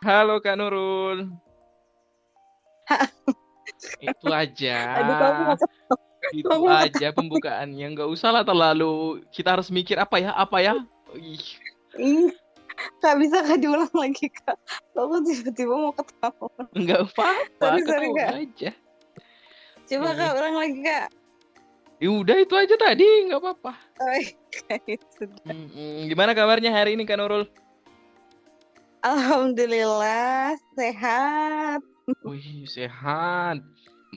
Halo Kak Nurul, itu aja, Aduh, kamu nggak itu kamu nggak aja pembukaannya. Nggak usah lah terlalu kita harus mikir apa ya. Ih, ih, nggak bisa kak diulang lagi kak. Aku tiba-tiba mau ketawa. nggak apa-apa, Sorry sorry ketawa kak. aja. Coba kak Ih, ulang lagi kak. ya udah itu aja tadi, nggak apa-apa. Oh, kayak sudah. Gimana kabarnya hari ini Kak Nurul? Alhamdulillah sehat. Wih, sehat.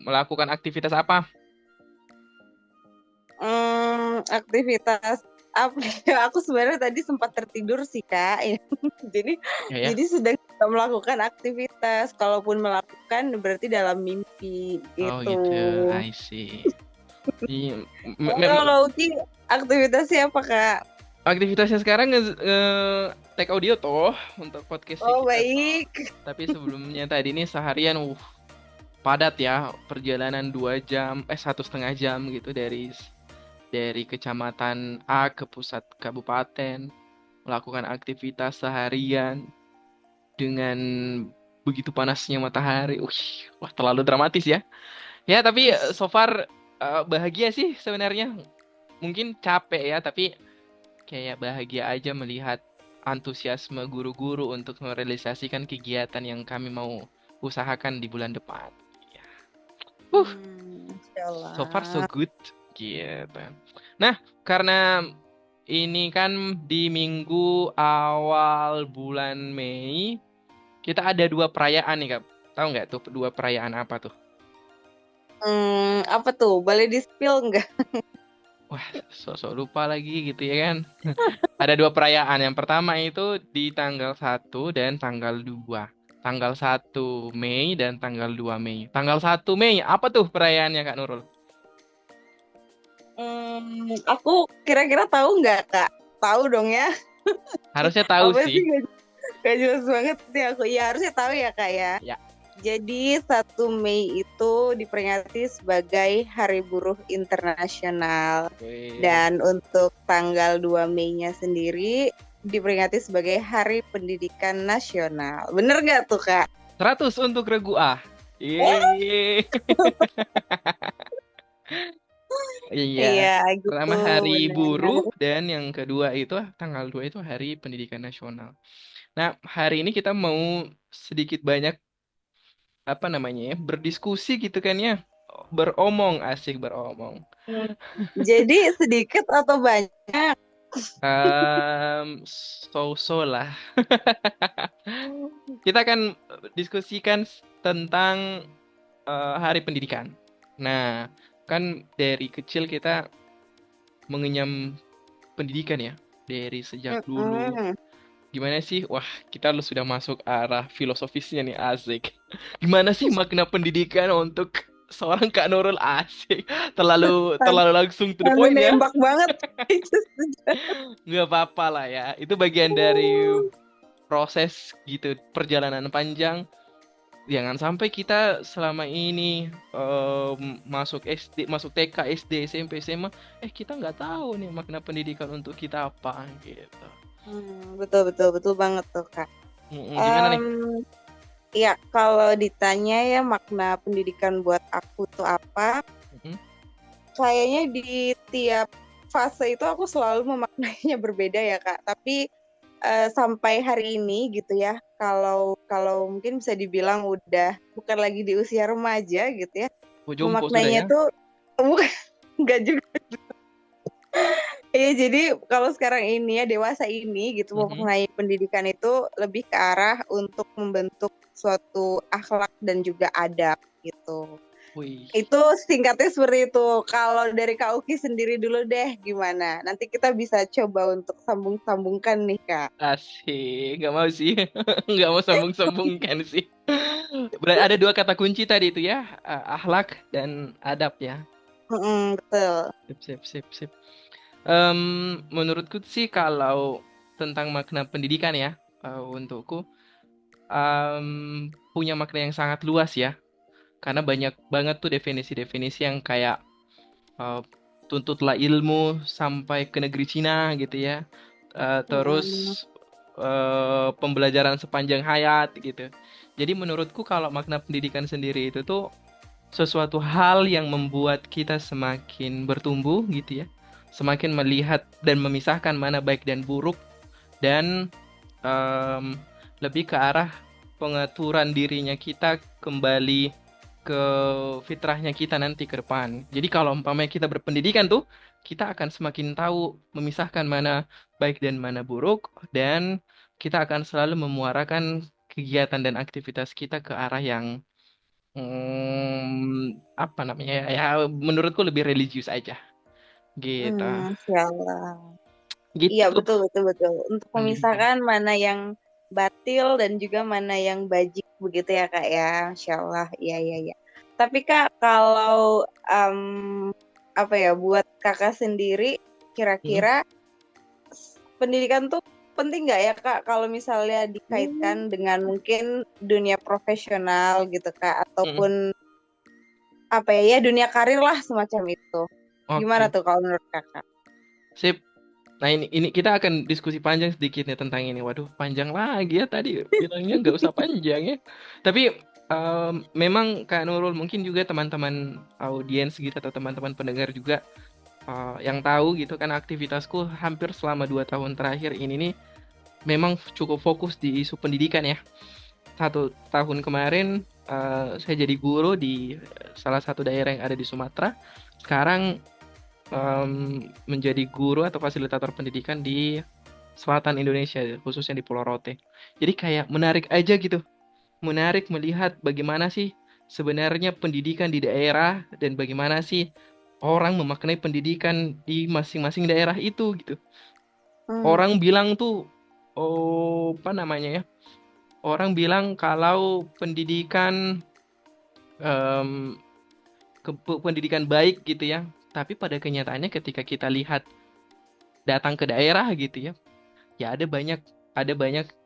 Melakukan aktivitas apa? Aktivitas apa ya? Aku sebenarnya tadi sempat tertidur sih kak. Ya. Jadi Ya ya. jadi sedang tidak melakukan aktivitas. Kalaupun melakukan berarti dalam mimpi Oh gitu. gitu, I see. Iya, Kalau Uki aktivitasnya apa kak? aktivitasnya sekarang take audio toh untuk podcastnya Oh kita toh. baik. Tapi sebelumnya tadi ini seharian padat ya perjalanan 2 jam 1,5 jam gitu dari kecamatan A ke pusat kabupaten melakukan aktivitas seharian dengan begitu panasnya matahari. Wah terlalu dramatis ya. Ya tapi so far bahagia sih sebenarnya. Mungkin capek ya tapi kayak bahagia aja melihat antusiasme guru-guru untuk merealisasikan kegiatan yang kami mau usahakan di bulan depan. Ya. Uh, so far so Insyaallah. good gitu. Nah, karena ini kan di minggu awal bulan Mei, kita ada dua perayaan nih, Kak. Tahu nggak tuh dua perayaan apa tuh? Apa tuh? Boleh di-spill nggak? Wah, sosok lupa lagi gitu ya kan. Ada dua perayaan. Yang pertama itu di tanggal 1 dan tanggal 2. Tanggal 1 Mei dan tanggal 2 Mei. Tanggal 1 Mei, apa tuh perayaannya Kak Nurul? Aku kira-kira tahu nggak kak? Tahu dong ya. Harusnya tahu Apa sih. sih nggak jelas banget sih aku. Ya harusnya tahu ya kak ya. Ya. Jadi 1 Mei itu diperingati sebagai Hari Buruh Internasional. Wih. Dan untuk tanggal 2 Mei-nya sendiri diperingati sebagai Hari Pendidikan Nasional. Bener nggak tuh kak? 100 untuk regu A. Yeay. Iya. Iya gitu, Pertama Hari Buruh benar. dan yang kedua itu tanggal 2 itu Hari Pendidikan Nasional. Nah, hari ini kita mau sedikit banyak apa namanya ya, berdiskusi gitu kan ya. Beromong, asik beromong. Hmm. Jadi sedikit atau banyak? So-so lah. Kita akan diskusikan tentang Hari Pendidikan. Nah, kan dari kecil kita mengenyam pendidikan ya, dari sejak dulu. Mm-mm. Gimana sih? Wah, kita lu sudah masuk arah filosofisnya nih, asik. Gimana sih makna pendidikan untuk seorang Kak Nurul, asik? Terlalu Tan- terlalu langsung to the Tandu point ya. nembak banget. Nggak apa-apa lah ya. Itu bagian dari proses gitu, perjalanan panjang. Jangan sampai kita selama ini masuk SD, masuk TK, SD, SMP, SMA, kita nggak tahu nih makna pendidikan untuk kita apa gitu. Betul betul betul banget tuh kak. Gimana nih? Em, Ya kalau ditanya ya makna pendidikan buat aku tuh apa? Mm-mm. Kayaknya di tiap fase itu aku selalu memaknainya berbeda ya kak. Tapi sampai hari ini gitu ya, kalau kalau mungkin bisa dibilang udah bukan lagi di usia remaja gitu ya, Oh, jompo sudah memaknainya ya? tuh bukan nggak juga. Iya, jadi kalau sekarang ini ya dewasa ini gitu Mhm. memaknai pendidikan itu lebih ke arah untuk membentuk suatu akhlak dan juga adab gitu. Wih, Itu singkatnya seperti itu. Kalau dari Kak Uki sendiri dulu deh gimana? Nanti kita bisa coba untuk sambung-sambungkan nih Kak. asik. Nggak mau sih. Nggak mau sambung-sambungkan sih. Berarti ada dua kata kunci tadi itu ya, akhlak dan adab ya. Betul. Sip, sip, sip, sip. Menurutku sih kalau tentang makna pendidikan ya, untukku punya makna yang sangat luas ya. Karena banyak banget tuh definisi-definisi yang kayak eh, tuntutlah ilmu sampai ke negeri Cina gitu ya. Terus Mm-mm. pembelajaran sepanjang hayat gitu. Jadi menurutku kalau makna pendidikan sendiri itu tuh sesuatu hal yang membuat kita semakin bertumbuh gitu ya. Semakin melihat dan memisahkan mana baik dan buruk, dan em, lebih ke arah pengaturan dirinya kita kembali ke fitrahnya kita nanti ke depan. Jadi kalau umpamanya kita berpendidikan tuh, kita akan semakin tahu memisahkan mana baik dan mana buruk, dan kita akan selalu memuarakan kegiatan dan aktivitas kita ke arah yang apa namanya ya, ya menurutku lebih religius aja gitu. Sialah. Iya, Gitu betul, betul, betul. Untuk pendidikan. memisahkan mana yang batil dan juga mana yang bajik begitu ya Kak ya. Masya Allah, iya, iya, iya. Tapi Kak, kalau apa ya, buat Kakak sendiri, Hmm. kira-kira pendidikan tuh penting nggak ya Kak kalau misalnya dikaitkan dengan mungkin dunia profesional gitu Kak, Mm-mm. ataupun apa ya, ya dunia karir lah semacam itu. Gimana Oke, tuh kalau menurut Kakak? sip. Nah ini kita akan diskusi panjang sedikit nih tentang ini. Waduh, panjang lagi ya tadi bilangnya nggak usah panjang ya. Tapi memang Kak Nurul, mungkin juga teman-teman audiens gitu atau teman-teman pendengar juga yang tahu gitu kan, aktivitasku hampir selama 2 tahun terakhir ini nih memang cukup fokus di isu pendidikan ya. 1 tahun kemarin saya jadi guru di salah satu daerah yang ada di Sumatera. Sekarang menjadi guru atau fasilitator pendidikan di selatan Indonesia, khususnya di Pulau Rote. Jadi kayak menarik aja gitu, menarik melihat bagaimana sih sebenarnya pendidikan di daerah dan bagaimana sih orang memaknai pendidikan di masing-masing daerah itu gitu. Hmm, Orang bilang tuh, oh apa namanya ya? Orang bilang kalau pendidikan em, pendidikan baik gitu ya. Tapi pada kenyataannya ketika kita lihat datang ke daerah gitu ya, ya ada banyak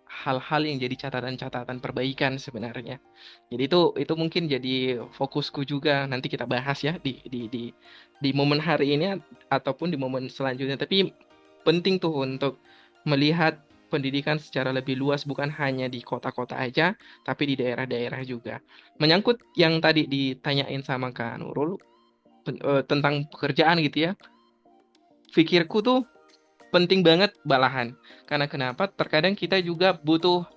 hal-hal yang jadi catatan-catatan perbaikan sebenarnya. Jadi itu mungkin jadi fokusku juga, nanti kita bahas ya di momen hari ini ataupun di momen selanjutnya. Tapi penting tuh untuk melihat pendidikan secara lebih luas, bukan hanya di kota-kota aja tapi di daerah-daerah juga. Menyangkut yang tadi ditanyain sama Kak Nurul tentang pekerjaan gitu ya. Pikirku tuh penting banget balahan. Karena kenapa? Terkadang kita juga butuh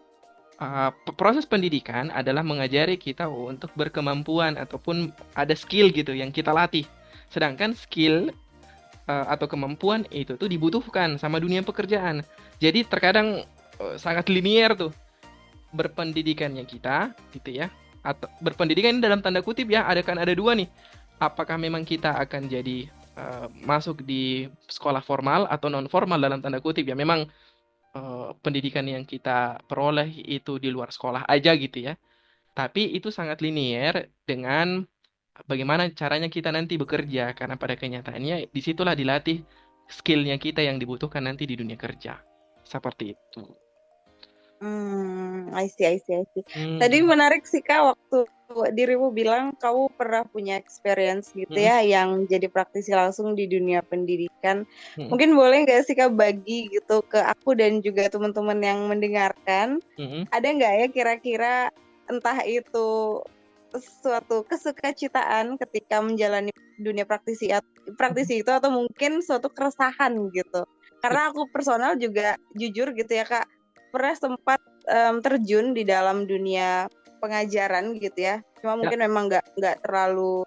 proses pendidikan adalah mengajari kita untuk berkemampuan ataupun ada skill gitu yang kita latih. Sedangkan skill atau kemampuan itu tuh dibutuhkan sama dunia pekerjaan. Jadi terkadang sangat linier tuh berpendidikannya kita gitu ya. Atau berpendidikan ini dalam tanda kutip ya, ada dua nih. Apakah memang kita akan jadi masuk di sekolah formal atau non formal dalam tanda kutip ya. Memang pendidikan yang kita peroleh itu di luar sekolah aja gitu ya. Tapi itu sangat linier dengan bagaimana caranya kita nanti bekerja, karena pada kenyataannya disitulah dilatih skillnya kita yang dibutuhkan nanti di dunia kerja. Seperti itu. I see, I see, I see. Tadi Hmm, menarik sih Kak waktu dirimu bilang kamu pernah punya experience gitu hmm, ya yang jadi praktisi langsung di dunia pendidikan. hmm, Mungkin boleh nggak sih Kak bagi gitu ke aku dan juga teman-teman yang mendengarkan, hmm. ada nggak ya kira-kira entah itu suatu kesukacitaan ketika menjalani dunia praktisi itu atau mungkin suatu keresahan gitu. Karena aku personal juga jujur gitu ya Kak, pernah sempat terjun di dalam dunia pengajaran gitu ya. Cuma Ya, mungkin memang nggak terlalu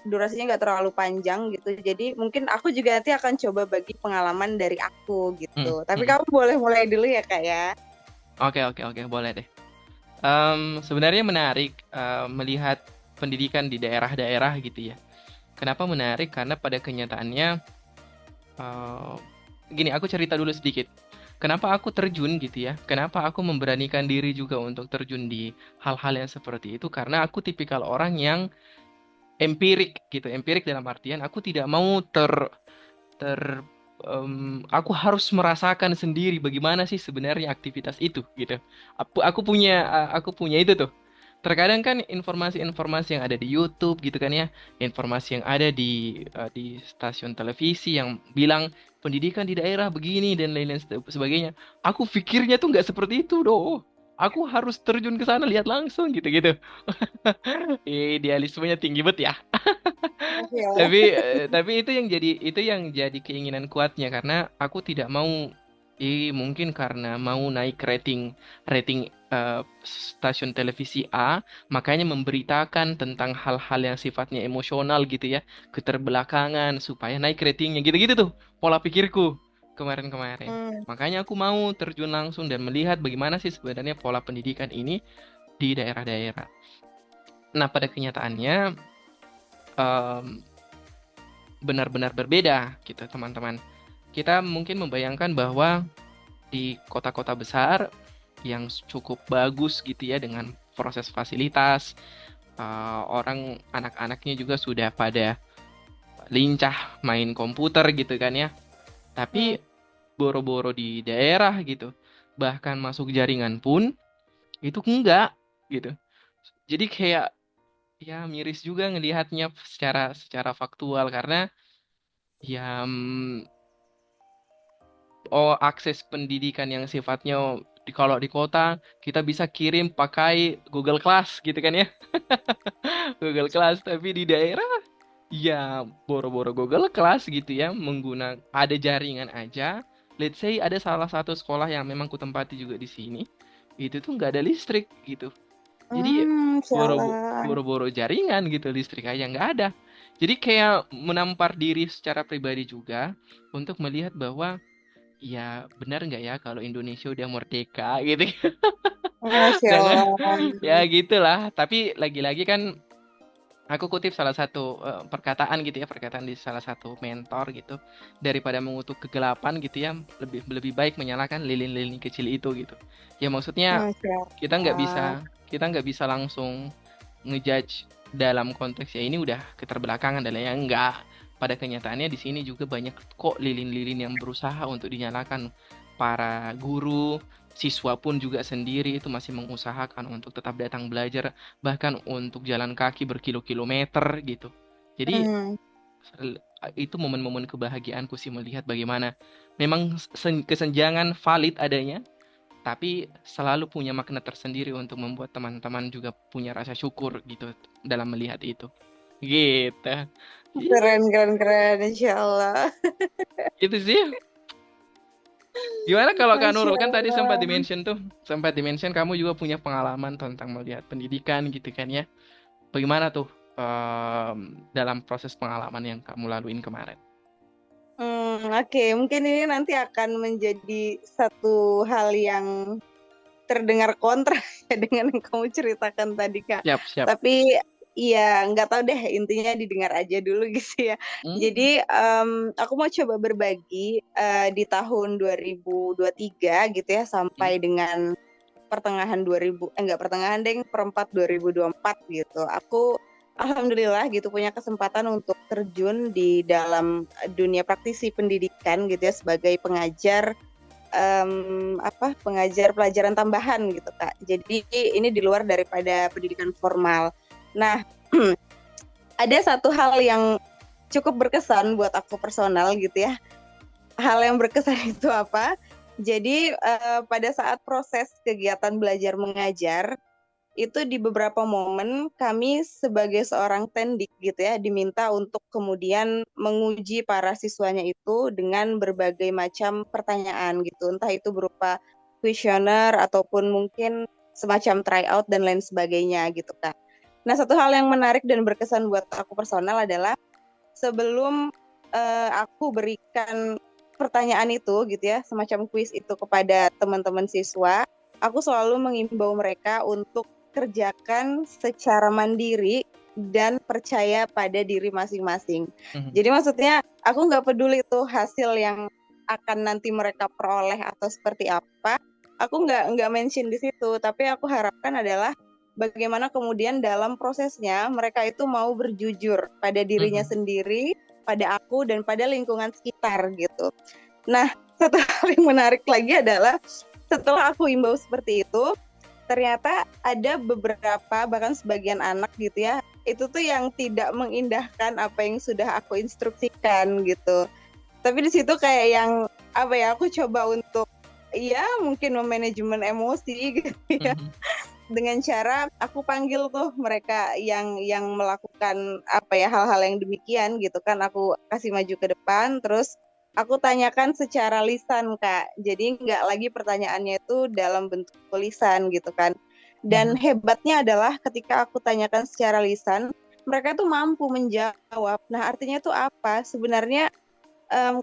durasinya nggak terlalu panjang gitu. Jadi mungkin aku juga nanti akan coba bagi pengalaman dari aku hmm, gitu. Tapi hmm. kamu boleh mulai dulu ya Kak ya. Oke, oke, oke, boleh deh. Sebenarnya menarik melihat pendidikan di daerah-daerah gitu ya. Kenapa menarik? Karena pada kenyataannya, eh, gini, aku cerita dulu sedikit. Kenapa aku terjun gitu ya? Kenapa aku memberanikan diri juga untuk terjun di hal-hal yang seperti itu? Karena aku tipikal orang yang empirik gitu. Empirik dalam artian aku tidak mau ter aku harus merasakan sendiri bagaimana sih sebenarnya aktivitas itu gitu. Aku punya itu tuh. terkadang kan informasi-informasi yang ada di YouTube gitu kan ya, informasi yang ada di stasiun televisi yang bilang pendidikan di daerah begini dan lain-lain sebagainya. Aku pikirnya tuh nggak seperti itu doh. Aku harus terjun ke sana lihat langsung gitu-gitu. Idealismenya tinggi banget ya. Masya Allah. Tapi itu yang jadi keinginan kuatnya karena aku tidak mau mungkin karena mau naik rating rating stasiun televisi A, makanya memberitakan tentang hal-hal yang sifatnya emosional gitu ya, keterbelakangan supaya naik ratingnya gitu-gitu tuh pola pikirku kemarin-kemarin. Hmm. Makanya aku mau terjun langsung dan melihat bagaimana sih sebenarnya pola pendidikan ini di daerah-daerah. Nah, pada kenyataannya em, benar-benar berbeda gitu teman-teman. Kita mungkin membayangkan bahwa di kota-kota besar yang cukup bagus gitu ya dengan proses fasilitas, orang anak-anaknya juga sudah pada lincah main komputer gitu kan ya. Hmm. Tapi boro-boro di daerah gitu, bahkan masuk jaringan pun itu enggak gitu. Jadi kayak ya miris juga ngelihatnya secara secara faktual karena ya akses pendidikan yang sifatnya kalau di kota kita bisa kirim pakai Google Class gitu kan ya. Google Class tapi di daerah ya boro-boro Google Class gitu ya menggunakan ada jaringan aja. Let's say ada salah satu sekolah yang memang kutempati juga di sini itu tuh nggak ada listrik gitu. Jadi Masya Allah. boro-boro jaringan gitu listrik aja nggak ada. Jadi kayak menampar diri secara pribadi juga untuk melihat bahwa ya benar nggak ya kalau Indonesia udah merdeka gitu. Masya Karena Allah. ya gitulah. Tapi lagi-lagi kan aku kutip salah satu perkataan gitu ya, perkataan di salah satu mentor gitu. Daripada mengutuk kegelapan gitu ya, lebih lebih baik menyalakan lilin-lilin kecil itu gitu. Ya maksudnya Masya kita nggak Allah. bisa kita nggak bisa langsung ngejudge dalam konteks ya ini udah keterbelakangan dan lainnya enggak. Pada kenyataannya di sini juga banyak kok lilin-lilin yang berusaha untuk dinyalakan. Para guru, siswa pun juga sendiri itu masih mengusahakan untuk tetap datang belajar, bahkan untuk jalan kaki berkilo-kilometer gitu. Jadi Hmm. itu momen-momen kebahagiaanku sih melihat bagaimana memang kesenjangan valid adanya, tapi selalu punya makna tersendiri untuk membuat teman-teman juga punya rasa syukur gitu dalam melihat itu. Gitu. Ih, Keren, keren, keren. Insya Allah. gitu sih. Gimana kalau Kak Masya Nurul kan tadi Allah. sempat dimention kamu juga punya pengalaman tentang melihat pendidikan gitu kan ya. Bagaimana tuh dalam proses pengalaman yang kamu laluin kemarin? Oke. Mungkin ini nanti akan menjadi satu hal yang terdengar kontra ya dengan yang kamu ceritakan tadi, Kak. Siap, siap. Tapi ya nggak tahu deh, intinya didengar aja dulu gitu ya. Hmm. Jadi aku mau coba berbagi di tahun 2023 gitu ya Hmm. sampai dengan pertengahan 2000 enggak pertengahan deh perempat 2024 gitu. Aku alhamdulillah gitu punya kesempatan untuk terjun di dalam dunia praktisi pendidikan gitu ya sebagai pengajar pengajar pelajaran tambahan gitu Kak. Jadi ini di luar daripada pendidikan formal. Nah, ada satu hal yang cukup berkesan buat aku personal gitu ya. Hal yang berkesan itu apa? Jadi pada saat proses kegiatan belajar mengajar itu di beberapa momen kami sebagai seorang tendik gitu ya diminta untuk kemudian menguji para siswanya itu dengan berbagai macam pertanyaan gitu, entah itu berupa kuesioner ataupun mungkin semacam tryout dan lain sebagainya gitu Kak. Nah, satu hal yang menarik dan berkesan buat aku personal adalah sebelum aku berikan pertanyaan itu gitu ya, semacam kuis itu kepada teman-teman siswa, aku selalu mengimbau mereka untuk kerjakan secara mandiri dan percaya pada diri masing-masing. Mhm. Jadi maksudnya aku nggak peduli tuh hasil yang akan nanti mereka peroleh atau seperti apa, aku nggak mention di situ, tapi aku harapkan adalah bagaimana kemudian dalam prosesnya mereka itu mau berjujur pada dirinya Mhm. sendiri, pada aku dan pada lingkungan sekitar gitu. Nah, satu hal yang menarik lagi adalah setelah aku imbau seperti itu, ternyata ada beberapa bahkan sebagian anak gitu ya, itu tuh yang tidak mengindahkan apa yang sudah aku instruksikan gitu. Tapi di situ kayak yang apa ya, aku coba untuk ya mungkin memanajemen emosi gitu ya, Mhm. dengan cara aku panggil tuh mereka yang melakukan apa ya hal-hal yang demikian gitu kan, aku kasih maju ke depan, terus aku tanyakan secara lisan Kak, jadi nggak lagi pertanyaannya itu dalam bentuk tulisan gitu kan. Dan Mhm. hebatnya adalah ketika aku tanyakan secara lisan, mereka tuh mampu menjawab. Nah artinya tuh apa sebenarnya,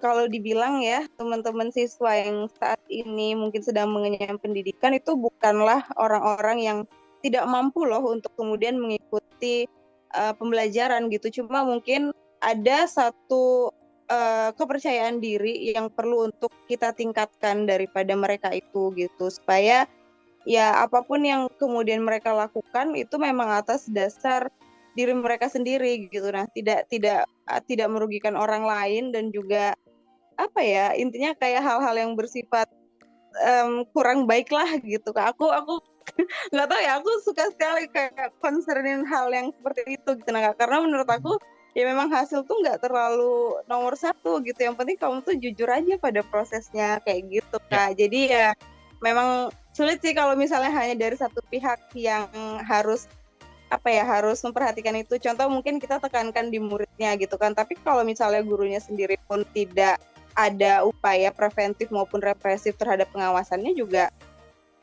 kalau dibilang ya, teman-teman siswa yang saat ini mungkin sedang mengenyam pendidikan itu bukanlah orang-orang yang tidak mampu loh untuk kemudian mengikuti pembelajaran gitu. Cuma mungkin ada satu kepercayaan diri yang perlu untuk kita tingkatkan daripada mereka itu gitu, supaya ya apapun yang kemudian mereka lakukan itu memang atas dasar diri mereka sendiri gitu. Nah, tidak merugikan orang lain, dan juga apa ya, intinya kayak hal-hal yang bersifat kurang baik lah gitu Kak. Aku nggak tahu ya, aku suka sekali kayak concernin hal yang seperti itu gitu nah Kak. Karena menurut Mhm. aku ya memang hasil tuh nggak terlalu nomor satu gitu. Yang penting kamu tuh jujur aja pada prosesnya kayak gitu Ya, Kak. Jadi ya memang sulit sih kalau misalnya hanya dari satu pihak yang harus apa ya, harus memperhatikan itu. Contoh mungkin kita tekankan di muridnya gitu kan, tapi kalau misalnya gurunya sendiri pun tidak ada upaya preventif maupun represif terhadap pengawasannya, juga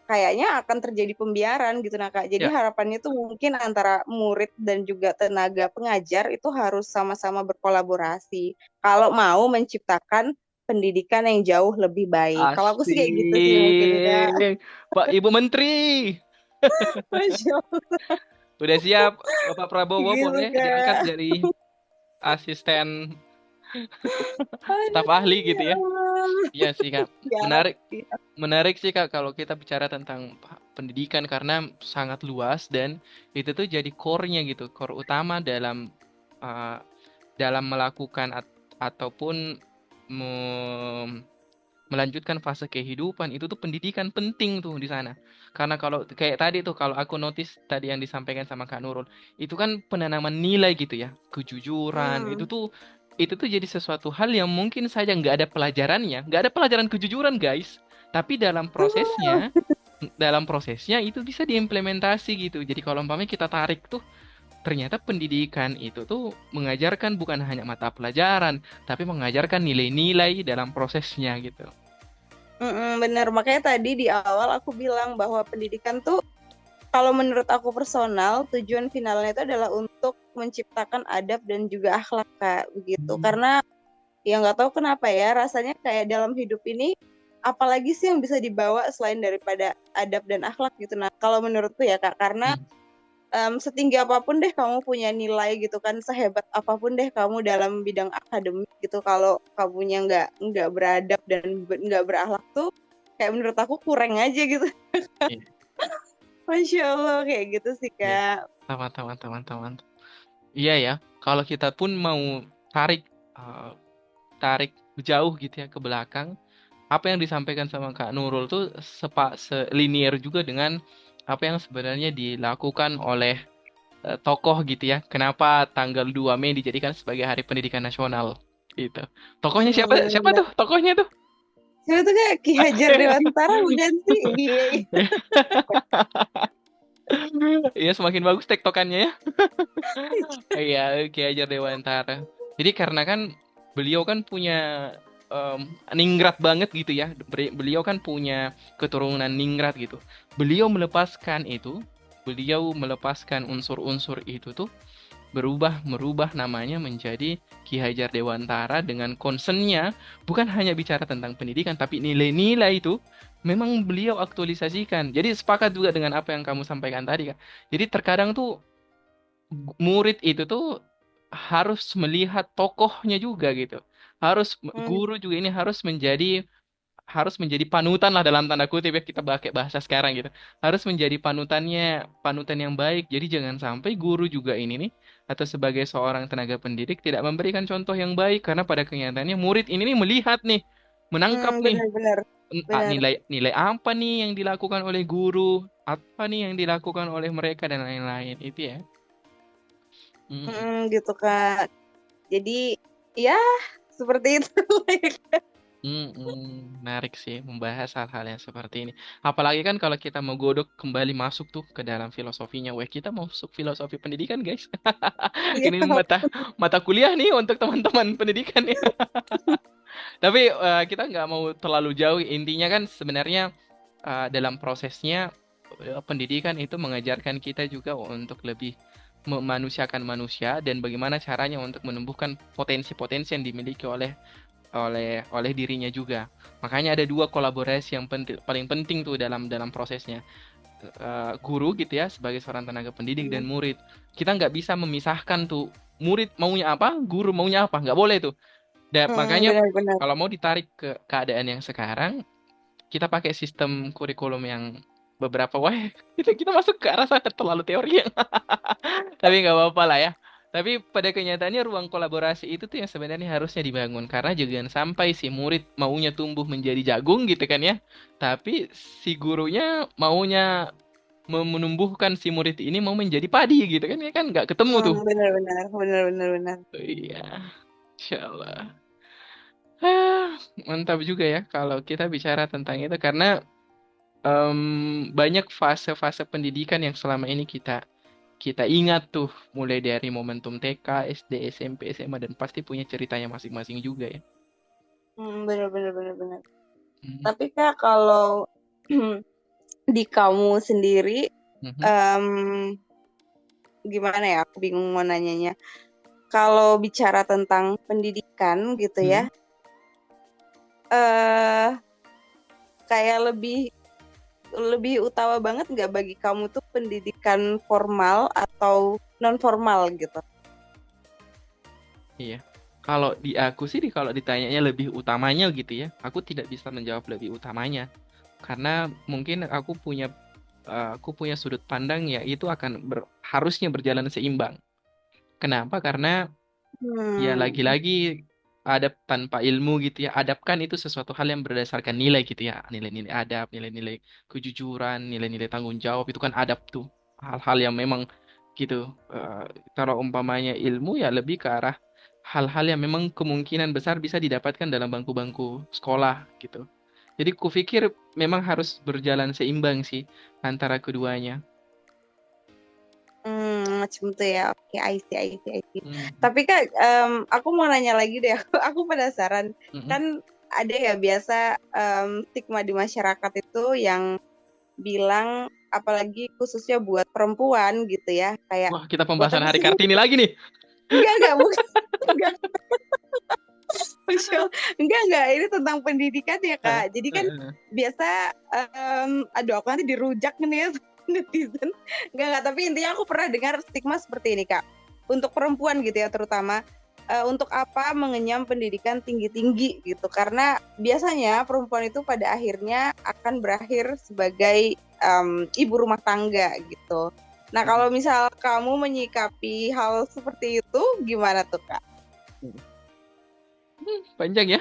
kayaknya akan terjadi pembiaran gitu nah Kak. Jadi ya, harapannya tuh mungkin antara murid dan juga tenaga pengajar itu harus sama-sama berkolaborasi kalau mau menciptakan pendidikan yang jauh lebih baik. Kalau aku sih kayak gitu sih mungkin Kak. asik. Pak Ibu Menteri, Masya Allah. udah siap? Bapak Prabowo Gitu boleh diangkat Kak. jadi asisten staf Aduh, ahli gitu ya ya. Allah. Iya sih Kak. Siap, Menarik, siap. menarik sih Kak kalau kita bicara tentang pendidikan karena sangat luas dan itu tuh jadi core-nya gitu, core utama dalam uh, dalam melakukan ataupun melanjutkan fase kehidupan itu tuh pendidikan penting tuh di sana. Karena kalau kayak tadi tuh kalau aku notice tadi yang disampaikan sama Kak Nurul, itu kan penanaman nilai gitu ya, kejujuran, Hmm. itu tuh jadi sesuatu hal yang mungkin saja nggak ada pelajarannya, nggak ada pelajaran kejujuran guys. Tapi dalam prosesnya itu bisa diimplementasi gitu. Jadi kalau umpamanya kita tarik tuh ternyata pendidikan itu tuh mengajarkan bukan hanya mata pelajaran, tapi mengajarkan nilai-nilai dalam prosesnya gitu. Bener, makanya tadi di awal aku bilang bahwa pendidikan tuh kalau menurut aku personal tujuan finalnya itu adalah untuk menciptakan adab dan juga akhlak Kak, begitu. Hmm. Karena ya nggak tahu kenapa ya, rasanya kayak dalam hidup ini apalagi sih yang bisa dibawa selain daripada adab dan akhlak gitu. Nah kalau menurutku ya Kak, karena Hmm. setinggi apapun deh kamu punya nilai gitu kan, sehebat apapun deh kamu dalam bidang akademik gitu, kalau kamunya nggak beradab dan nggak berakhlak tuh kayak menurut aku kurang aja gitu. Iya, Masya Allah kayak gitu sih iya. Kak. Teman, teman, teman, teman. Iya ya, kalau kita pun mau tarik eh, tarik jauh gitu ya ke belakang, apa yang disampaikan sama Kak Nurul tuh selinier juga dengan apa yang sebenarnya dilakukan oleh tokoh gitu ya. Kenapa tanggal 2 Mei dijadikan sebagai Hari Pendidikan Nasional gitu. Tokohnya siapa? Siapa Benar. tuh tokohnya tuh? Saya tuh kayak Ki Hajar Dewantara bukan sih? Iya, iya. Iya semakin bagus tektokannya ya. Iya, Ki Hajar Dewantara. Jadi karena kan beliau kan punya em, ningrat banget gitu ya. Beliau kan punya keturunan ningrat gitu. Beliau melepaskan itu, beliau melepaskan unsur-unsur itu tuh merubah namanya menjadi Ki Hajar Dewantara dengan concernnya bukan hanya bicara tentang pendidikan tapi nilai-nilai itu memang beliau aktualisasikan. Jadi sepakat juga dengan apa yang kamu sampaikan tadi kan. Jadi terkadang tuh murid itu tuh harus melihat tokohnya juga gitu. Hmm, Guru juga ini harus menjadi panutan lah dalam tanda kutip ya kita pakai bahasa sekarang gitu. Harus menjadi panutan yang baik. Jadi jangan sampai guru juga ini nih atau sebagai seorang tenaga pendidik tidak memberikan contoh yang baik karena pada kenyataannya murid ini nih melihat nih, menangkap nih benar-benar. Benar. nilai nilai apa nih yang dilakukan oleh guru, apa nih yang dilakukan oleh mereka dan lain-lain itu ya. Mm-mm. Gitu Kak. Jadi ya seperti itu. Menarik sih membahas hal-hal yang seperti ini. Apalagi kan kalau kita mau godok kembali masuk tuh ke dalam filosofinya. Wah, kita mau masuk filosofi pendidikan, guys. Iya. Ini mata mata kuliah nih untuk teman-teman pendidikan ya. Tapi kita nggak mau terlalu jauh. Intinya kan sebenarnya dalam prosesnya pendidikan itu mengajarkan kita juga untuk lebih memanusiakan manusia dan bagaimana caranya untuk menumbuhkan potensi-potensi yang dimiliki oleh dirinya juga. Makanya ada dua kolaborasi yang paling penting tuh dalam dalam prosesnya. Guru gitu ya sebagai seorang tenaga pendidik dan murid. Kita nggak bisa memisahkan tuh murid maunya apa, guru maunya apa, nggak boleh tuh. Dan makanya Benar-benar. kalau mau ditarik ke keadaan yang sekarang, kita pakai sistem kurikulum yang beberapa wah kita masuk ke arah sana terlalu teori ya. Tapi nggak apa-apa lah ya. Tapi pada kenyataannya ruang kolaborasi itu tuh yang sebenarnya harusnya dibangun karena jangan sampai si murid maunya tumbuh menjadi jagung gitu kan ya. Tapi si gurunya maunya menumbuhkan si murid ini mau menjadi padi gitu kan ya kan nggak ketemu tuh. Benar-benar, benar-benar, benar. Iya, insya Allah. Ah, mantap juga ya kalau kita bicara tentang itu karena banyak fase-fase pendidikan yang selama ini kita kita ingat tuh mulai dari momentum TK, SD, SMP, SMA dan pasti punya ceritanya masing-masing juga ya. Benar-benar, benar-benar. Mhm, Tapi Kak, kalau di kamu sendiri, mhm, em, gimana ya? Aku bingung mau nanyanya. Kalau bicara tentang pendidikan gitu ya, mhm. eh kayak lebih lebih utama banget nggak bagi kamu tuh pendidikan formal atau non formal gitu? Iya. Kalau di aku sih kalau ditanyanya lebih utamanya gitu ya, aku tidak bisa menjawab lebih utamanya karena mungkin aku punya sudut pandang ya itu akan harusnya berjalan seimbang. Kenapa? Karena ya Hmm, lagi-lagi adab tanpa ilmu gitu ya. Adab kan itu sesuatu hal yang berdasarkan nilai gitu ya. Nilai-nilai adab, nilai-nilai kejujuran, nilai-nilai tanggung jawab itu kan adab tuh. Hal-hal yang memang gitu. Eh, Kalau umpamanya ilmu ya lebih ke arah hal-hal yang memang kemungkinan besar bisa didapatkan dalam bangku-bangku sekolah gitu. Jadi kupikir memang harus berjalan seimbang sih antara keduanya. macam itu ya. Oke, I see, I see, I see. Hmm. Tapi Kak, aku mau nanya lagi deh. Aku penasaran. Mm-mm. Kan ada ya biasa stigma di masyarakat itu yang bilang, apalagi khususnya buat perempuan gitu ya, kayak Wah, kita buat pembahasan apa hari sih? Kartini lagi nih. Enggak, bukan. Enggak, Michelle. Enggak, ini tentang pendidikan ya, Kak. Jadi kan biasa, aduh, aku nanti dirujak nih ya netizen. Enggak, tapi intinya aku pernah dengar stigma seperti ini, Kak. Untuk perempuan gitu ya, terutama. Untuk apa mengenyam pendidikan tinggi-tinggi gitu. Karena biasanya perempuan itu pada akhirnya akan berakhir sebagai ibu rumah tangga gitu. Nah, kalau misal kamu menyikapi hal seperti itu, gimana tuh, Kak? Panjang ya.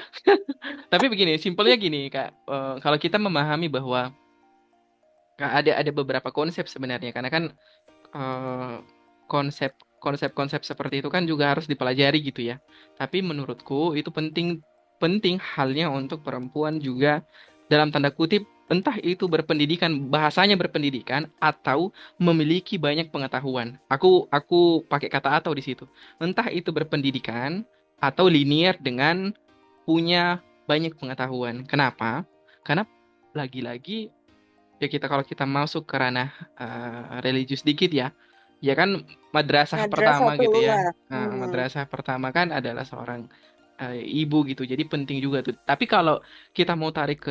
Tapi begini, simpelnya gini, Kak. Kalau kita memahami bahwa ada beberapa konsep sebenarnya, karena kan eh, konsep konsep-konsep seperti itu kan juga harus dipelajari gitu ya. Tapi menurutku itu penting penting halnya untuk perempuan juga dalam tanda kutip entah itu berpendidikan bahasanya berpendidikan atau memiliki banyak pengetahuan. Aku pakai kata atau di situ. Entah itu berpendidikan atau linier dengan punya banyak pengetahuan. Kenapa? Karena lagi-lagi ya kalau kita masuk ke ranah religius dikit ya, ya kan madrasah pertama gitu ya. Madrasatullah. Nah, madrasah pertama kan adalah seorang ibu gitu. Jadi penting juga tuh. Tapi kalau kita mau tarik ke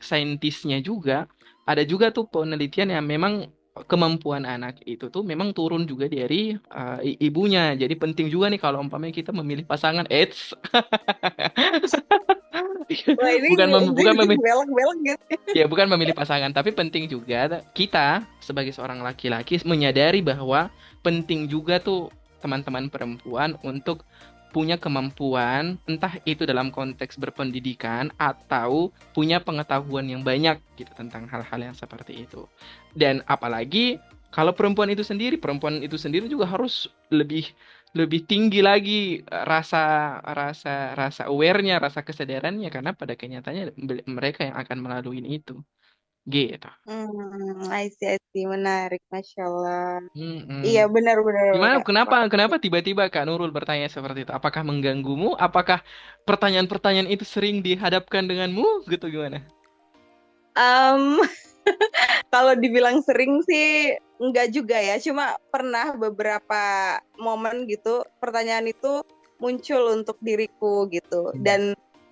saintisnya juga, ada juga tuh penelitian yang memang kemampuan anak itu tuh memang turun juga dari ibunya. Jadi penting juga nih kalau umpamanya kita memilih pasangan. Eits, Wah, ini bukan memilih belok-belok gitu. ya bukan memilih pasangan, tapi penting juga kita sebagai seorang laki-laki menyadari bahwa penting juga tuh teman-teman perempuan untuk punya kemampuan, entah itu dalam konteks berpendidikan atau punya pengetahuan yang banyak gitu tentang hal-hal yang seperti itu. Dan apalagi kalau perempuan itu sendiri juga harus lebih lebih tinggi lagi rasa rasa rasa aware-nya, rasa kesadarannya karena pada kenyataannya mereka yang akan melalui itu. Gitu. I see. Menarik, Masya Allah. Iya, Mm-mm. benar-benar. Gimana? Kak. Kenapa tiba-tiba Kak Nurul bertanya seperti itu? Apakah mengganggumu? Apakah pertanyaan-pertanyaan itu sering dihadapkan denganmu? Gitu gimana? Em, kalau dibilang sering sih enggak juga ya, cuma pernah beberapa momen gitu pertanyaan itu muncul untuk diriku gitu. Hmm. Dan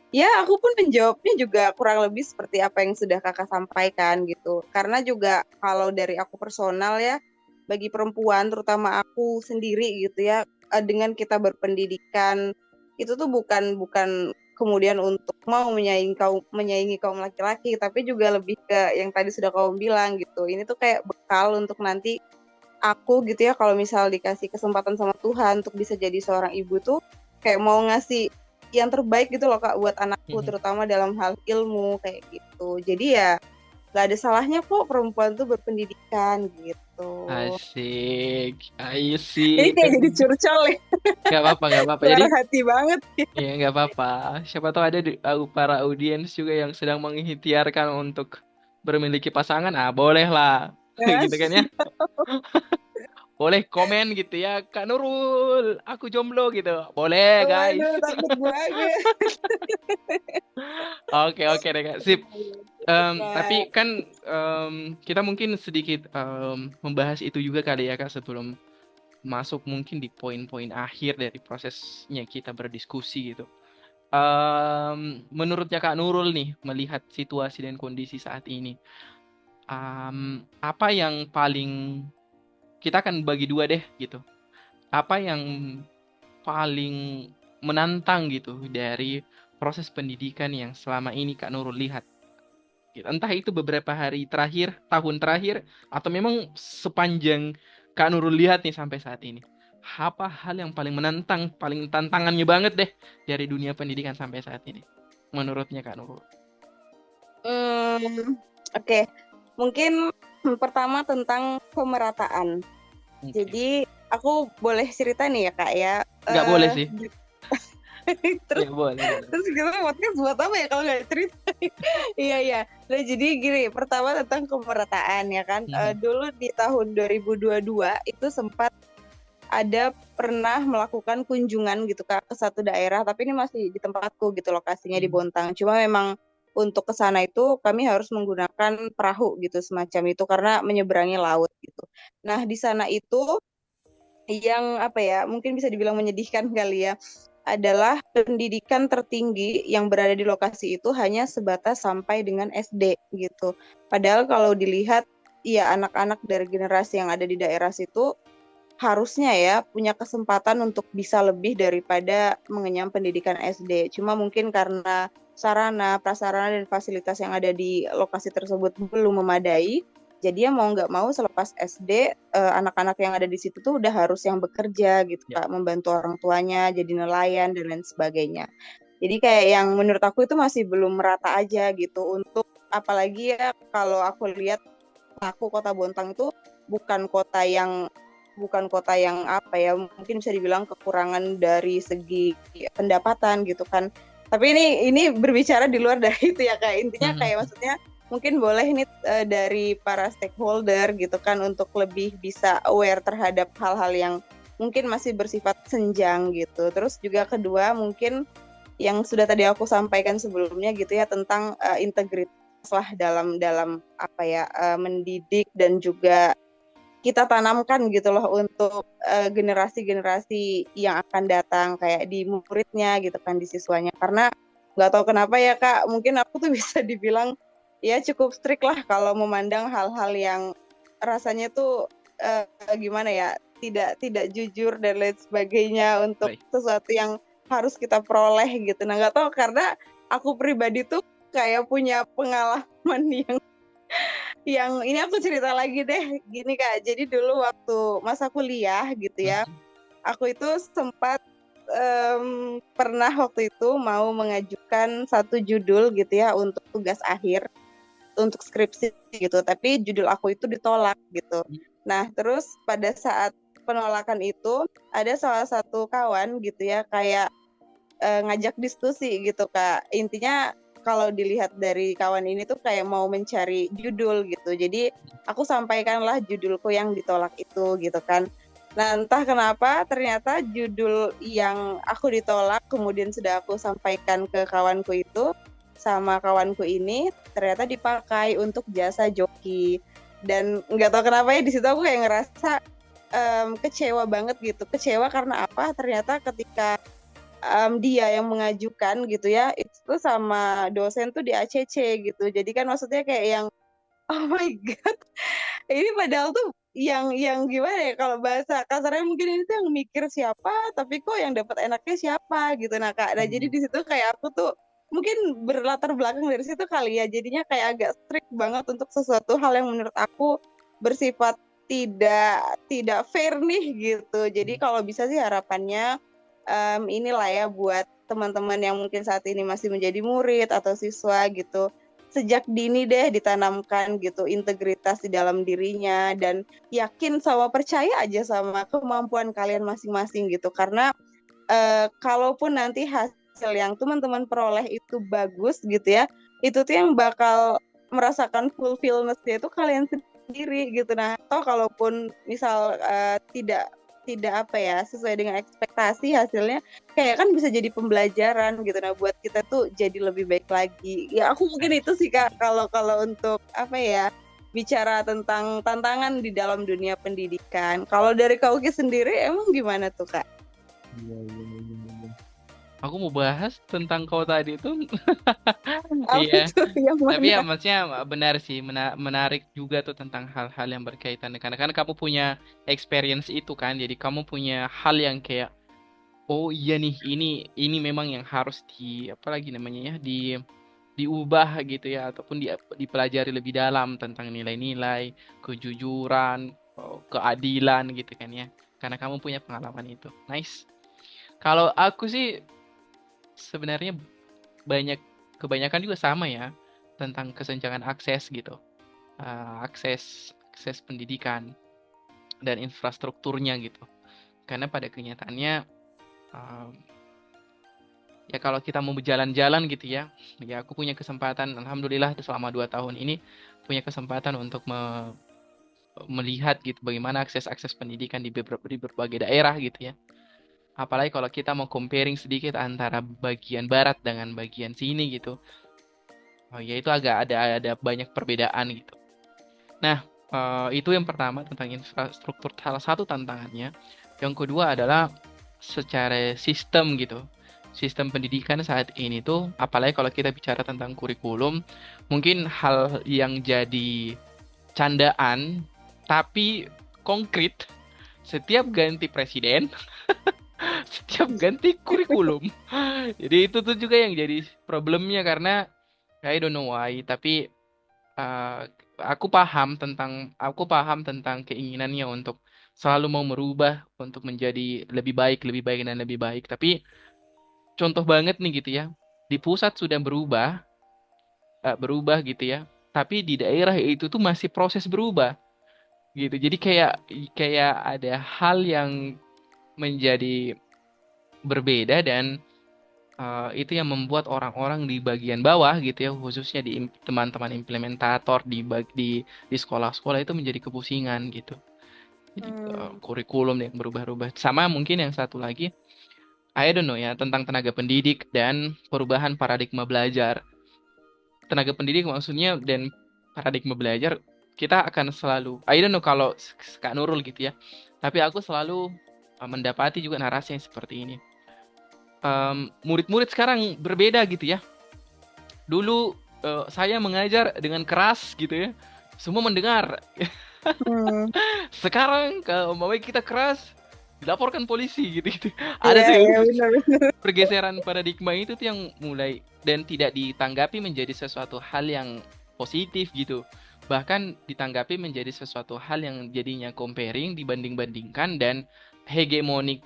ya aku pun menjawabnya juga kurang lebih seperti apa yang sudah kakak sampaikan gitu. Karena juga kalau dari aku personal ya, bagi perempuan terutama aku sendiri gitu ya, dengan kita berpendidikan itu tuh bukan bukan kemudian untuk mau menyaingi kaum laki-laki, tapi juga lebih ke yang tadi sudah kamu bilang gitu. Ini tuh kayak bekal untuk nanti aku gitu ya, kalau misal dikasih kesempatan sama Tuhan untuk bisa jadi seorang ibu tuh kayak mau ngasih yang terbaik gitu loh Kak buat anakku, Mhm. terutama dalam hal ilmu kayak gitu. Jadi ya gak ada salahnya kok perempuan tuh berpendidikan gitu. Asik. I Ini see. kayak jadi curcol ya, Gak apa-apa, gak apa-apa. Jadi, suara hati banget. ya nggak apa-apa. Siapa tahu ada para audiens juga yang sedang mengikhtiarkan untuk bermiliki pasangan. Ah, boleh lah. Ya, Gitu kan ya. Boleh komen gitu ya. Kak Nurul, aku jomblo gitu. Boleh, guys. waduh takut banget. Oke, oke deh, Kak. Sip. Tapi Nah, kan kita mungkin sedikit membahas itu juga kali ya Kak sebelum masuk mungkin di poin-poin akhir dari prosesnya kita berdiskusi gitu. Menurutnya Kak Nurul nih melihat situasi dan kondisi saat ini, apa yang paling kita akan bagi dua deh gitu. Apa yang paling menantang gitu dari proses pendidikan yang selama ini Kak Nurul lihat? Gitu. Entah itu beberapa hari terakhir, tahun terakhir, atau memang sepanjang Kak Nurul lihat nih sampai saat ini. Apa hal yang paling menantang, paling tantangannya banget deh dari dunia pendidikan sampai saat ini? Menurutnya Kak Nurul. oke. Mungkin pertama tentang pemerataan. Oke. Jadi aku boleh cerita nih ya Kak ya. Nggak boleh sih. Terus Ya boleh, boleh. terus kita podcast buat apa ya kalau nggak cerita? Iya iya. Nah jadi gini, pertama tentang pemerataan ya kan. Mhm. Dulu di tahun 2022 itu sempat ada pernah melakukan kunjungan gitu Kak ke satu daerah, tapi ini masih di tempatku gitu, lokasinya di Mhm. Bontang. Cuma memang untuk ke sana itu kami harus menggunakan perahu gitu semacam itu karena menyeberangi laut gitu. Nah, di sana itu yang apa ya, mungkin bisa dibilang menyedihkan kali ya, adalah pendidikan tertinggi yang berada di lokasi itu hanya sebatas sampai dengan SD gitu. Padahal kalau dilihat ya anak-anak dari generasi yang ada di daerah situ harusnya ya punya kesempatan untuk bisa lebih daripada mengenyam pendidikan SD. Cuma mungkin karena sarana, prasarana, dan fasilitas yang ada di lokasi tersebut belum memadai, jadi ya mau nggak mau selepas SD, anak-anak yang ada di situ tuh udah harus yang bekerja gitu Ya. Kak, membantu orang tuanya, jadi nelayan, dan lain sebagainya. Jadi kayak yang menurut aku itu masih belum merata aja gitu untuk apalagi ya kalau aku lihat aku Kota Bontang itu bukan kota yang bukan kota yang apa ya mungkin bisa dibilang kekurangan dari segi pendapatan gitu kan, tapi ini berbicara di luar dari itu ya kayak intinya kayak Mhm. maksudnya mungkin boleh nih dari para stakeholder gitu kan untuk lebih bisa aware terhadap hal-hal yang mungkin masih bersifat senjang gitu. Terus juga kedua mungkin yang sudah tadi aku sampaikan sebelumnya gitu ya tentang integritas lah dalam dalam apa ya mendidik dan juga kita tanamkan gitu loh untuk generasi-generasi yang akan datang kayak di muridnya gitu kan di siswanya, karena nggak tahu kenapa ya Kak mungkin aku tuh bisa dibilang ya cukup strict lah kalau memandang hal-hal yang rasanya tuh gimana ya tidak tidak jujur dan lain sebagainya untuk Baik. sesuatu yang harus kita peroleh gitu. Nah nggak tahu karena aku pribadi tuh kayak punya pengalaman yang ini aku cerita lagi deh gini Kak, jadi dulu waktu masa kuliah gitu ya Mhm. aku itu sempat pernah waktu itu mau mengajukan satu judul gitu ya untuk tugas akhir untuk skripsi gitu, tapi judul aku itu ditolak gitu. Nah, terus pada saat penolakan itu ada salah satu kawan gitu ya kayak ngajak diskusi gitu Kak. Intinya kalau dilihat dari kawan ini tuh kayak mau mencari judul gitu. Jadi aku sampaikanlah judulku yang ditolak itu gitu kan. Nah, entah kenapa ternyata judul yang aku ditolak kemudian sudah aku sampaikan ke kawanku itu sama kawanku ini ternyata dipakai untuk jasa joki. Dan nggak tahu kenapa ya di situ aku kayak ngerasa kecewa banget gitu. Kecewa karena apa? Ternyata ketika dia yang mengajukan gitu ya, itu sama dosen tuh di ACC gitu. Jadi kan maksudnya kayak yang oh my god, ini padahal tuh yang gimana ya kalau bahasa kasarnya mungkin ini tuh yang mikir siapa, tapi kok yang dapat enaknya siapa gitu. Nah Kak, nah jadi Hmm. di situ kayak aku tuh mungkin berlatar belakang dari situ kali ya. Jadinya kayak agak strict banget untuk sesuatu hal yang menurut aku bersifat tidak fair nih gitu. Jadi kalau bisa sih harapannya inilah ya buat teman-teman yang mungkin saat ini masih menjadi murid atau siswa gitu. Sejak dini deh ditanamkan gitu integritas di dalam dirinya dan yakin sama percaya aja sama kemampuan kalian masing-masing gitu. Karena kalaupun nanti hasil yang teman-teman peroleh itu bagus gitu ya, itu tuh yang bakal merasakan fulfillment-nya itu kalian sendiri gitu. Nah, atau kalaupun misal tidak tidak apa ya sesuai dengan ekspektasi hasilnya, kayak kan bisa jadi pembelajaran gitu. Nah, buat kita tuh jadi lebih baik lagi. Ya aku mungkin itu sih Kak kalau kalau untuk apa ya bicara tentang tantangan di dalam dunia pendidikan. Kalau dari Kak Uki sendiri emang gimana tuh Kak? Iya, iya, iya, iya. Aku mau bahas tentang kau tadi itu. Apa Iya. tuh yang Tapi ya mana? maksudnya benar sih, menarik juga tuh tentang hal-hal yang berkaitan karena kan kamu punya experience itu kan, jadi kamu punya hal yang kayak oh iya nih ini memang yang harus apa lagi namanya ya diubah gitu ya ataupun dipelajari lebih dalam tentang nilai-nilai, kejujuran, keadilan gitu kan ya. Karena kamu punya pengalaman itu. Nice. Kalau aku sih sebenarnya banyak kebanyakan juga sama ya tentang kesenjangan akses gitu. Akses pendidikan dan infrastrukturnya gitu. Karena pada kenyataannya um, ya kalau kita mau berjalan-jalan gitu ya aku punya kesempatan, alhamdulillah selama 2 tahun ini punya kesempatan untuk melihat gitu bagaimana akses pendidikan di berbagai daerah gitu ya. Apalagi kalau kita mau comparing sedikit antara bagian barat dengan bagian sini gitu. Oh ya itu agak ada banyak perbedaan gitu. Nah, itu yang pertama tentang infrastruktur salah satu tantangannya. Yang kedua adalah secara sistem gitu. Sistem pendidikan saat ini tuh, apalagi kalau kita bicara tentang kurikulum, mungkin hal yang jadi candaan, tapi konkret, setiap ganti presiden, setiap ganti kurikulum. Jadi itu tuh juga yang jadi problemnya karena I don't know why, tapi uh, aku paham tentang keinginannya untuk selalu mau merubah untuk menjadi lebih baik dan lebih baik. Tapi contoh banget nih gitu ya, di pusat sudah berubah gitu ya, tapi di daerah itu tuh masih proses berubah gitu. Jadi kayak kayak ada hal yang menjadi berbeda dan itu yang membuat orang-orang di bagian bawah gitu ya, khususnya di teman-teman implementator di sekolah-sekolah itu menjadi kepusingan gitu. Jadi kurikulum yang berubah-ubah. Sama mungkin yang satu lagi, I don't know ya, tentang tenaga pendidik dan perubahan paradigma belajar. Tenaga pendidik maksudnya dan paradigma belajar, kita akan selalu, I don't know kalau Kak Nurul gitu ya, tapi aku selalu mendapati juga narasi yang seperti ini. Murid-murid sekarang berbeda gitu ya. Dulu saya mengajar dengan keras gitu ya, semua mendengar. Sekarang kalau mau kita keras, dilaporkan polisi gitu. Ada Iya, tuh iya benar-benar. pergeseran paradigma itu tuh yang mulai dan tidak ditanggapi menjadi sesuatu hal yang positif gitu. Bahkan ditanggapi menjadi sesuatu hal yang jadinya comparing, dibanding-bandingkan dan hegemoni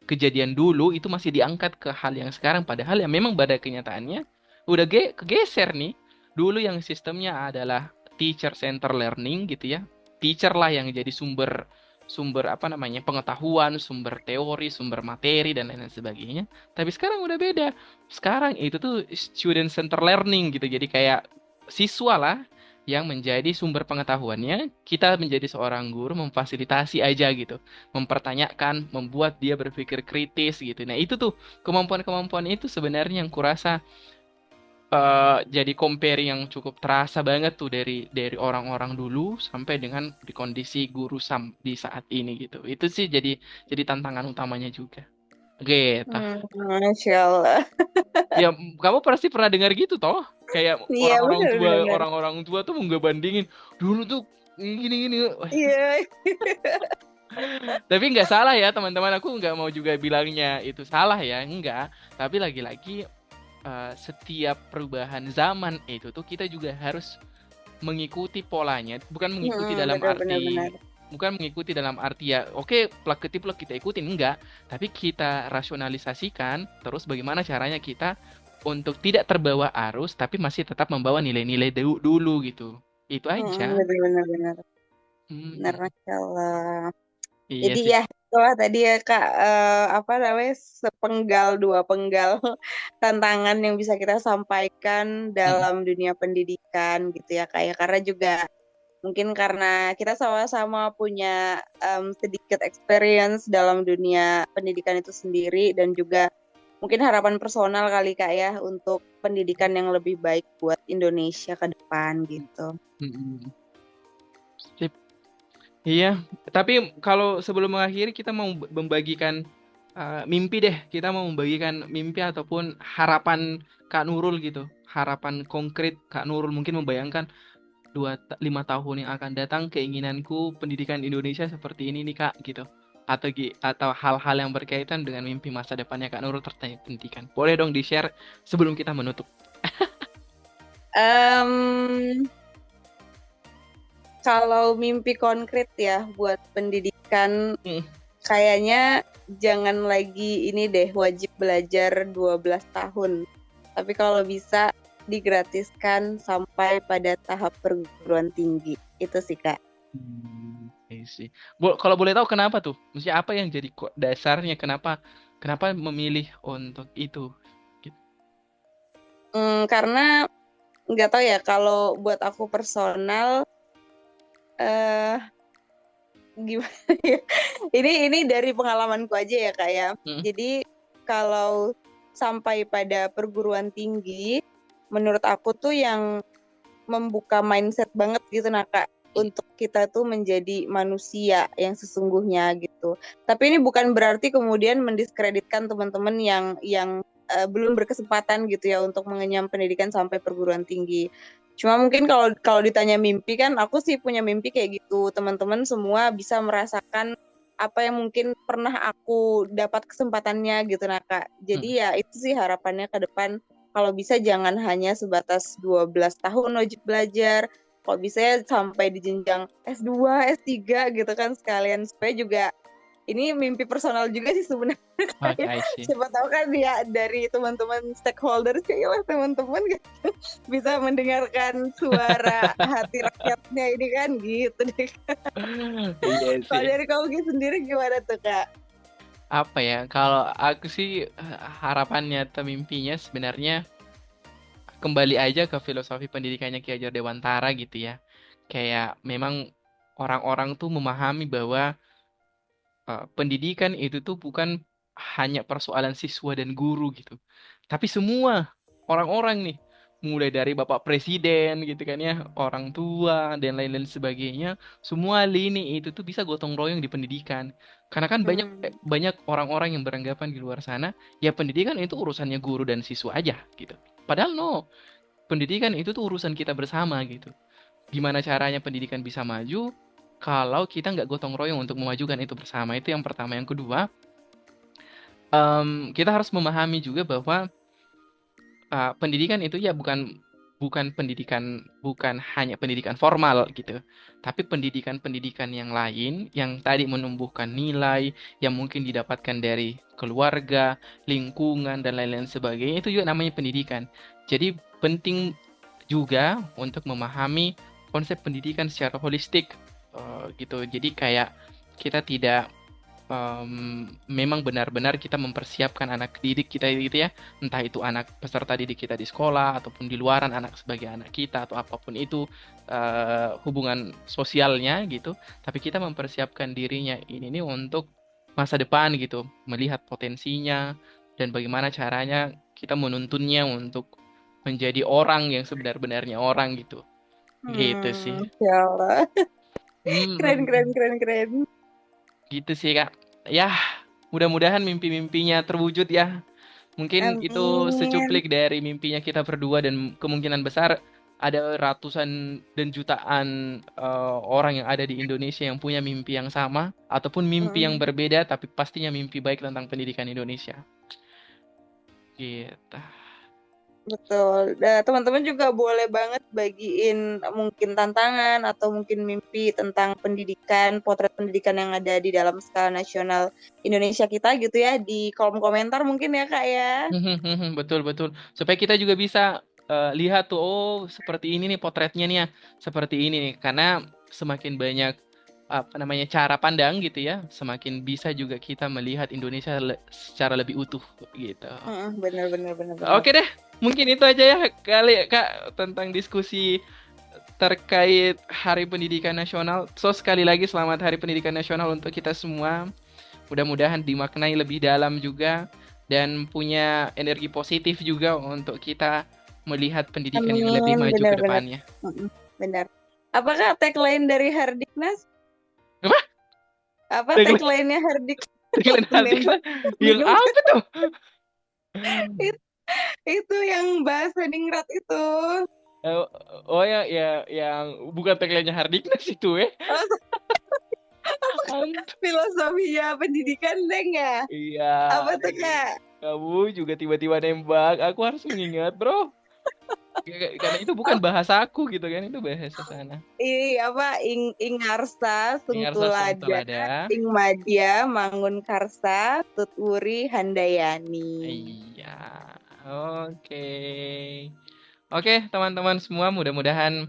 kejadian dulu itu masih diangkat ke hal yang sekarang, padahal ya memang pada kenyataannya udah kegeser nih. Dulu yang sistemnya adalah teacher center learning gitu ya. Teacher lah yang jadi sumber sumber apa namanya pengetahuan, sumber teori, sumber materi dan lain-lain sebagainya. Tapi sekarang udah beda. Sekarang itu tuh student center learning gitu. Jadi kayak siswa lah yang menjadi sumber pengetahuannya, kita menjadi seorang guru memfasilitasi aja gitu, mempertanyakan, membuat dia berpikir kritis gitu. Nah itu tuh kemampuan-kemampuan itu sebenarnya yang kurasa jadi compare yang cukup terasa banget tuh dari orang-orang dulu sampai dengan di kondisi guru di saat ini gitu. Itu sih jadi tantangan utamanya juga. Gitu. Masya Allah. Ya, kamu pasti pernah dengar gitu toh? Kayak Iya, benar-benar. orang-orang tua tuh nggak bandingin dulu tuh gini-gini. Iya. Tapi nggak salah ya teman-teman, aku nggak mau juga bilangnya itu salah ya, enggak. Tapi lagi-lagi setiap perubahan zaman itu tuh kita juga harus mengikuti polanya, bukan mengikuti dalam Benar-benar arti benar. ya oke plak ketiplek kita ikutin, enggak, tapi kita rasionalisasikan terus bagaimana caranya kita untuk tidak terbawa arus tapi masih tetap membawa nilai-nilai dulu gitu, itu aja. Benar-benar benar. Benar, Mm-mm. Masya Allah. Iya Jadi sih. ya itulah tadi ya Kak, apa namanya, sepenggal dua penggal tantangan yang bisa kita sampaikan Mm-mm. dalam dunia pendidikan gitu ya Kak ya. Karena juga mungkin karena kita sama-sama punya sedikit experience dalam dunia pendidikan itu sendiri, dan juga mungkin harapan personal kali Kak ya untuk pendidikan yang lebih baik buat Indonesia ke depan gitu. Mm-mm. Sip. Iya, tapi kalau sebelum mengakhiri kita mau membagikan mimpi deh. Kita mau membagikan mimpi ataupun harapan Kak Nurul gitu. Harapan konkret Kak Nurul mungkin membayangkan 5 tahun yang akan datang keinginanku pendidikan Indonesia seperti ini nih Kak gitu. Atau hal-hal yang berkaitan dengan mimpi masa depannya Kak Nurul terkait pendidikan. Boleh dong di-share sebelum kita menutup. Em, Kalau mimpi konkret ya buat pendidikan, Hmm. kayaknya jangan lagi ini deh wajib belajar 12 tahun. Tapi kalau bisa digratiskan sampai pada tahap perguruan tinggi. Itu sih Kak. I see. Kalau boleh tahu kenapa tuh? Maksudnya apa yang jadi dasarnya kenapa kenapa memilih untuk itu? Gitu. Karena nggak tahu ya, kalau buat aku personal, eh gimana ya? Ini dari pengalamanku aja ya Kak ya. Hmm. Jadi kalau sampai pada perguruan tinggi, menurut aku tuh yang membuka mindset banget gitu nah Kak, untuk kita tuh menjadi manusia yang sesungguhnya gitu. Tapi ini bukan berarti kemudian mendiskreditkan teman-teman yang belum berkesempatan gitu ya untuk mengenyam pendidikan sampai perguruan tinggi. Cuma mungkin kalau kalau ditanya mimpi, kan aku sih punya mimpi kayak gitu. Teman-teman semua bisa merasakan apa yang mungkin pernah aku dapat kesempatannya gitu nah Kak. Hmm. Jadi ya itu sih harapannya ke depan, kalau bisa jangan hanya sebatas 12 tahun wajib belajar. Kalau bisa ya sampai di jenjang S2, S3 gitu kan sekalian, supaya juga ini mimpi personal juga sih sebenarnya. Oke, Kayak I see. siapa tahu kan ya dari teman-teman stakeholder, kayaknya teman-teman gitu bisa mendengarkan suara hati rakyatnya ini kan gitu deh. Iya Kalau sih. dari kamu sendiri gimana tuh Kak? Apa ya? Kalau aku sih harapannya atau mimpinya sebenarnya kembali aja ke filosofi pendidikannya Ki Hajar Dewantara gitu ya. Kayak memang orang-orang tuh memahami bahwa pendidikan itu tuh bukan hanya persoalan siswa dan guru gitu. Tapi semua orang-orang nih, mulai dari Bapak Presiden gitu kan ya, orang tua dan lain-lain sebagainya, semua lini itu tuh bisa gotong royong di pendidikan. Karena kan banyak Hmm. banyak orang-orang yang beranggapan di luar sana, ya pendidikan itu urusannya guru dan siswa aja gitu. Padahal no, pendidikan itu tuh urusan kita bersama gitu. Gimana caranya pendidikan bisa maju kalau kita nggak gotong royong untuk memajukan itu bersama? Itu yang pertama. Yang kedua, kita harus memahami juga bahwa pendidikan itu ya bukan bukan hanya pendidikan formal gitu, tapi pendidikan-pendidikan yang lain yang tadi menumbuhkan nilai yang mungkin didapatkan dari keluarga, lingkungan dan lain-lain sebagainya itu juga namanya pendidikan. Jadi penting juga untuk memahami konsep pendidikan secara holistik gitu. Jadi kayak kita tidak memang benar-benar kita mempersiapkan anak didik kita gitu ya, entah itu anak peserta didik kita di sekolah ataupun di luaran anak sebagai anak kita atau apapun itu hubungan sosialnya gitu, tapi kita mempersiapkan dirinya ini nih untuk masa depan gitu, melihat potensinya dan bagaimana caranya kita menuntunnya untuk menjadi orang yang sebenar-benarnya orang gitu. Gitu sih. Ya Allah. Keren, Hmm, keren, keren, keren. gitu sih Kak. Ya, mudah-mudahan mimpi-mimpinya terwujud ya. Mungkin itu Amin. secuplik dari mimpinya kita berdua dan kemungkinan besar ada ratusan dan jutaan orang yang ada di Indonesia yang punya mimpi yang sama ataupun mimpi yang Mm, berbeda tapi pastinya mimpi baik tentang pendidikan Indonesia. Gitu. betul. Dan teman-teman juga boleh banget bagiin mungkin tantangan atau mungkin mimpi tentang pendidikan, potret pendidikan yang ada di dalam skala nasional Indonesia kita gitu ya di kolom komentar mungkin ya Kak ya. Betul betul. Supaya kita juga bisa lihat tuh, oh seperti ini nih potretnya nih ya, seperti ini nih. Karena semakin banyak apa namanya cara pandang gitu ya, semakin bisa juga kita melihat Indonesia secara lebih utuh gitu. Bener, bener, bener, bener. Oke deh, mungkin itu aja ya kali Kak tentang diskusi terkait Hari Pendidikan Nasional. So sekali lagi selamat Hari Pendidikan Nasional untuk kita semua. Mudah-mudahan dimaknai lebih dalam juga dan punya energi positif juga untuk kita melihat pendidikan yang lebih Amin, maju ke benar-benar. depannya. Benar. Apakah tagline dari Hardiknas? Apa? Apa Tagline tagline-nya Hardik tagline menembak artikel yang minum? apa tuh? It- Itu yang bahasa ningrat itu. Oh, oh ya yang bukan tagline-nya Hardiknas itu Oh, filosofinya pendidikan deng ya. Iya, Apa tuh Kak? kamu juga tiba-tiba nembak. Aku harus mengingat, bro. Karena itu bukan bahasa aku gitu kan, itu bahasa sana. Apa ing Ngarsa Ingarsa Sungtulada Sungtalada. ing Madya Mangun Karsa Tutwuri Handayani. Iya, oke. Oke, teman-teman semua, mudah-mudahan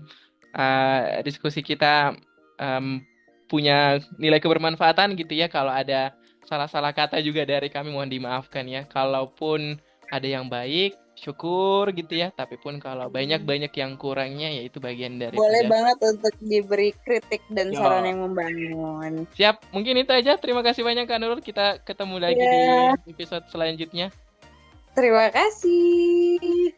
diskusi kita em, punya nilai kebermanfaatan gitu ya. Kalau ada salah-salah kata juga dari kami, mohon dimaafkan ya. Kalaupun ada yang baik, syukur gitu ya. Tapi pun kalau banyak-banyak yang kurangnya, ya itu bagian Boleh daripada. banget untuk diberi kritik dan saran Yo, yang membangun. siap. Mungkin itu aja. Terima kasih banyak Kak Nurul. Kita ketemu lagi di Ya, episode selanjutnya. terima kasih.